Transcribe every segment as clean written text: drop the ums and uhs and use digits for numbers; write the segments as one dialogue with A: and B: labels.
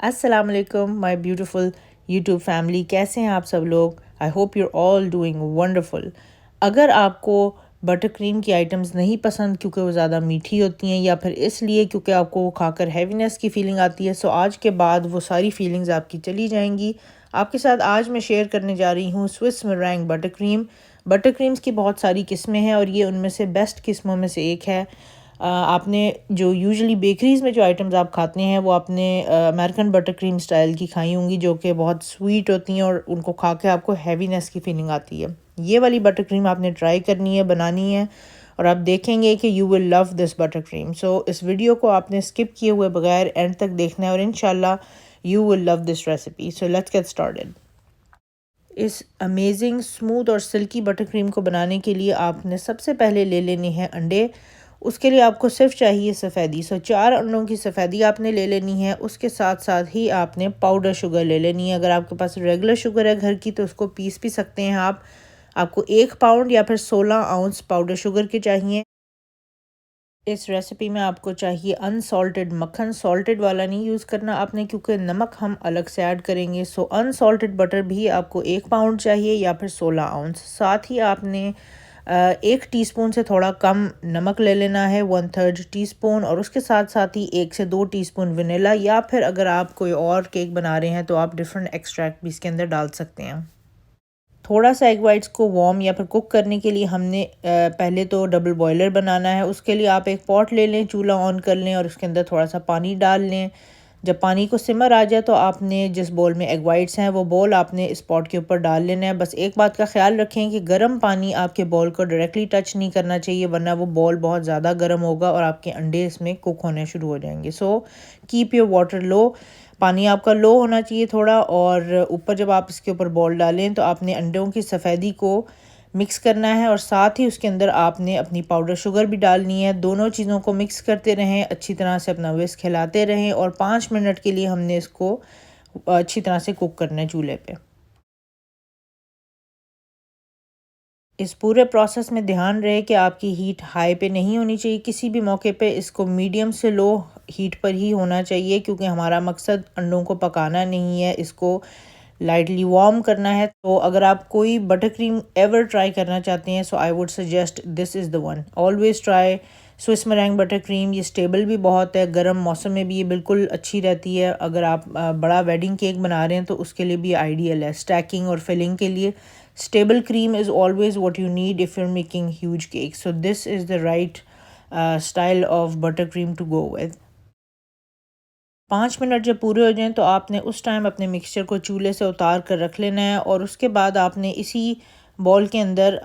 A: अस्सलाम वालेकुम my beautiful YouTube family, कैसे हैं आप सब लोग। I hope your all doing wonderful. अगर आपको बटर क्रीम की आइटम्स नहीं पसंद क्योंकि वो ज़्यादा मीठी होती हैं या फिर इसलिए क्योंकि आपको वो खाकर हैवीनेस की फ़ीलिंग आती है, सो आज के बाद वो सारी फीलिंग्स आपकी चली जाएंगी। आपके साथ आज मैं शेयर करने जा रही हूँ Swiss meringue butter cream. Butter creams की बहुत सारी किस्में हैं और ये उनमें से बेस्ट किस्मों में से एक है। आपने जो यूजुअली बेकरीज़ में जो आइटम्स आप खाते हैं वो आपने अमेरिकन बटर क्रीम स्टाइल की खाई होंगी, जो कि बहुत स्वीट होती हैं और उनको खा के आपको हैवीनेस की फीलिंग आती है। ये वाली बटर क्रीम आपने ट्राई करनी है, बनानी है, और आप देखेंगे कि you will love this butter cream. So इस वीडियो को आपने स्किप किए हुए बगैर एंड तक देखना है और इंशाल्लाह you will love this recipe. So let's get started. इस अमेजिंग स्मूथ और सिल्की बटर क्रीम को बनाने के लिए आपने सबसे पहले ले लेने हैं अंडे। उसके लिए आपको सिर्फ चाहिए सफ़ेदी। सो 4 अंडों की सफ़ेदी आपने ले लेनी है। उसके साथ साथ ही आपने पाउडर शुगर ले लेनी है। अगर आपके पास रेगुलर शुगर है घर की तो उसको पीस भी सकते हैं आप। आपको 1 पाउंड या फिर 16 आउंस पाउडर शुगर के चाहिए। इस रेसिपी में आपको चाहिए अनसॉल्टेड मक्खन। सॉल्टेड वाला नहीं यूज़ करना आपने क्योंकि नमक हम अलग से ऐड करेंगे। सो अनसॉल्टेड बटर भी आपको 1 पाउंड चाहिए या फिर 16 आउंस। साथ ही आपने 1 टीस्पून से थोड़ा कम नमक ले लेना है, 1/3 टीस्पून, और उसके साथ साथ ही 1 से 2 टीस्पून वनीला, या फिर अगर आप कोई और केक बना रहे हैं तो आप डिफरेंट एक्सट्रैक्ट भी इसके अंदर डाल सकते हैं। थोड़ा सा एग वाइट्स को वार्म या फिर कुक करने के लिए हमने पहले तो डबल बॉयलर बनाना है। उसके लिए आप एक पॉट ले लें, चूल्हा ऑन कर लें और उसके अंदर थोड़ा सा पानी डाल लें। जब पानी को सिमर आ जाए तो आपने जिस बोल में एग वाइट्स हैं वो बोल आपने इस पॉट के ऊपर डाल लेना है। बस एक बात का ख्याल रखें कि गर्म पानी आपके बॉल को डायरेक्टली टच नहीं करना चाहिए, वरना वो बॉल बहुत ज़्यादा गर्म होगा और आपके अंडे इसमें कुक होने शुरू हो जाएंगे। सो कीप योर वाटर लो। पानी आपका लो होना चाहिए थोड़ा, और ऊपर जब आप इसके ऊपर बॉल डालें तो आपने अंडों की सफ़ेदी को मिक्स करना है और साथ ही उसके अंदर आपने अपनी पाउडर शुगर भी डालनी है। दोनों चीज़ों को मिक्स करते रहें, अच्छी तरह से अपना विस्क हिलाते रहें, और 5 मिनट के लिए हमने इसको अच्छी तरह से कुक करना है चूल्हे पे। इस पूरे प्रोसेस में ध्यान रहे कि आपकी हीट हाई पे नहीं होनी चाहिए किसी भी मौके पे। इसको मीडियम से लो हीट पर ही होना चाहिए क्योंकि हमारा मकसद अंडों को पकाना नहीं है, इसको लाइटली वार्म करना है। तो अगर आप कोई बटर क्रीम एवर ट्राई करना चाहते हैं, so I would suggest this is the one. Always try Swiss meringue butter cream. ये स्टेबल भी बहुत है, गर्म मौसम में भी ये बिल्कुल अच्छी रहती है। अगर आप बड़ा वेडिंग केक बना रहे हैं तो उसके लिए भी आइडियल है, स्टैकिंग और फिलिंग के लिए। Stable cream is always what you need if you're making huge cakes. So this is the right style of buttercream to go with. 5 minute जब पूरे हो जाएं तो आपने उस टाइम अपने मिक्सचर को चूल्हे से उतार कर रख लेना है, और उसके बाद आपने इसी बॉल के अंदर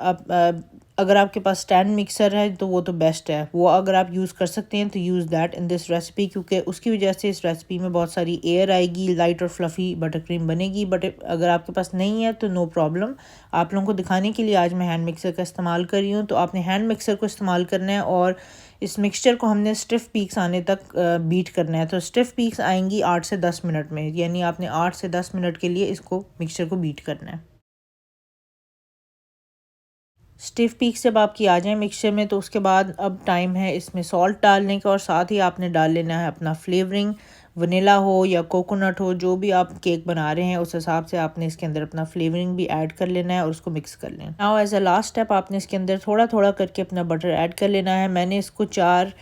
A: अगर आपके पास स्टैंड मिक्सर है तो वो तो बेस्ट है, वो अगर आप यूज़ कर सकते हैं तो use that in this recipe, क्योंकि उसकी वजह से इस रेसिपी में बहुत सारी एयर आएगी, लाइट और फ्लफ़ी बटर क्रीम बनेगी। बट अगर आपके पास नहीं है तो नो प्रॉब्लम। आप लोगों को दिखाने के लिए आज मैं हैंड मिक्सर का इस्तेमाल कर रही हूँ, तो आपने हैंड मिक्सर को इस्तेमाल करना है और इस मिक्सचर को हमने स्टिफ पीक्स आने तक बीट करना है। तो स्टिफ पीक्स आएंगी 8 से 10 मिनट में, यानी आपने 8 से 10 मिनट के लिए इसको मिक्सचर को बीट करना है। स्टिफ पीक्स जब आपकी आ जाए मिक्सचर में तो उसके बाद अब टाइम है इसमें सॉल्ट डालने का, और साथ ही आपने डाल लेना है अपना फ्लेवरिंग। वनीला हो या कोकोनट हो, जो भी आप केक बना रहे हैं उस हिसाब से आपने इसके अंदर अपना फ्लेवरिंग भी ऐड कर लेना है और उसको मिक्स कर लेना। Now as a last step आपने इसके अंदर थोड़ा थोड़ा करके अपना बटर ऐड कर लेना है। मैंने इसको 4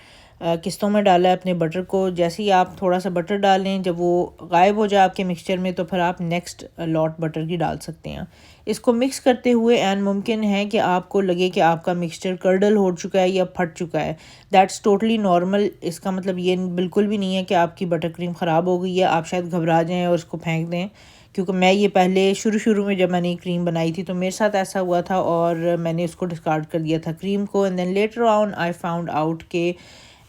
A: किस्तों में डाला है अपने बटर को। जैसे ही आप थोड़ा सा बटर डालें, जब वो गायब हो जाए आपके मिक्सचर में, तो फिर आप नेक्स्ट लॉट बटर की डाल सकते हैं। इसको मिक्स करते हुए एन मुमकिन है कि आपको लगे कि आपका मिक्सचर कर्डल हो चुका है या फट चुका है। That's totally normal. इसका मतलब ये बिल्कुल भी नहीं है कि आपकी बटर क्रीम ख़राब हो गई है। आप शायद घबरा जाएं और उसको फेंक दें, क्योंकि मैं ये पहले शुरू में जब मैंने ये क्रीम बनाई थी तो मेरे साथ ऐसा हुआ था और मैंने उसको डिस्कार्ड कर दिया था क्रीम को। And then later on I found out के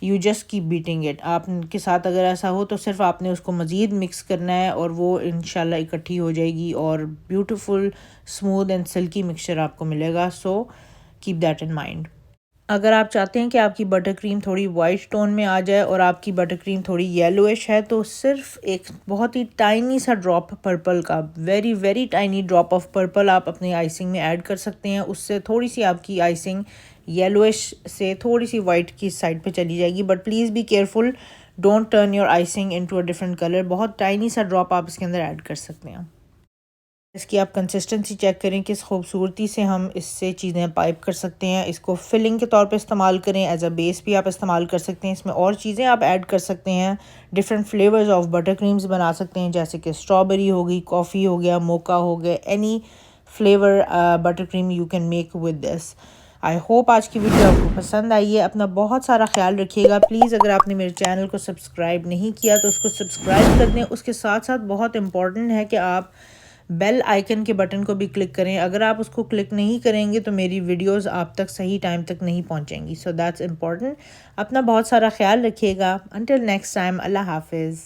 A: you just keep beating it. आपके साथ अगर ऐसा हो तो सिर्फ आपने उसको मज़ीद मिक्स करना है और वो इंशाल्लाह इकट्ठी हो जाएगी और beautiful smooth and silkie mixture आपको मिलेगा। So keep that in mind. अगर आप चाहते हैं कि आपकी बटर क्रीम थोड़ी वाइट टोन में आ जाए और आपकी बटर क्रीम थोड़ी येलोइश है, तो सिर्फ एक बहुत ही टाइनी सा ड्रॉप पर्पल का, very very tiny drop of purple आप अपनी आइसिंग में ऐड कर सकते हैं। उससे थोड़ी सी आपकी आइसिंग येलोइश से थोड़ी सी वाइट की साइड पे चली जाएगी। But please be careful, don't turn your icing into a different colour. बहुत टाइनी सा ड्रॉप आप इसके अंदर ऐड कर सकते हैं। इसकी आप कंसिस्टेंसी चेक करें, किस खूबसूरती से हम इससे चीज़ें पाइप कर सकते हैं। इसको फिलिंग के तौर पे इस्तेमाल करें, एज अ बेस भी आप इस्तेमाल कर सकते हैं। इसमें और चीज़ें आप ऐड कर सकते हैं, different flavours of butter creams बना सकते हैं, जैसे कि स्ट्रॉबेरी हो गई, कॉफ़ी हो गया, मोका हो गया, any flavour butter cream you can make with this. I hope आज की वीडियो आपको पसंद आई है। अपना बहुत सारा ख्याल रखिएगा। प्लीज़ अगर आपने मेरे चैनल को सब्सक्राइब नहीं किया तो उसको सब्सक्राइब कर दें। उसके साथ साथ बहुत इम्पॉर्टेंट है कि आप बेल आइकन के बटन को भी क्लिक करें। अगर आप उसको क्लिक नहीं करेंगे तो मेरी वीडियोस आप तक सही टाइम तक नहीं पहुंचेंगी। So that's important. अपना बहुत सारा ख्याल रखिएगा। अंटिल नेक्स्ट टाइम, अल्लाह हाफिज़।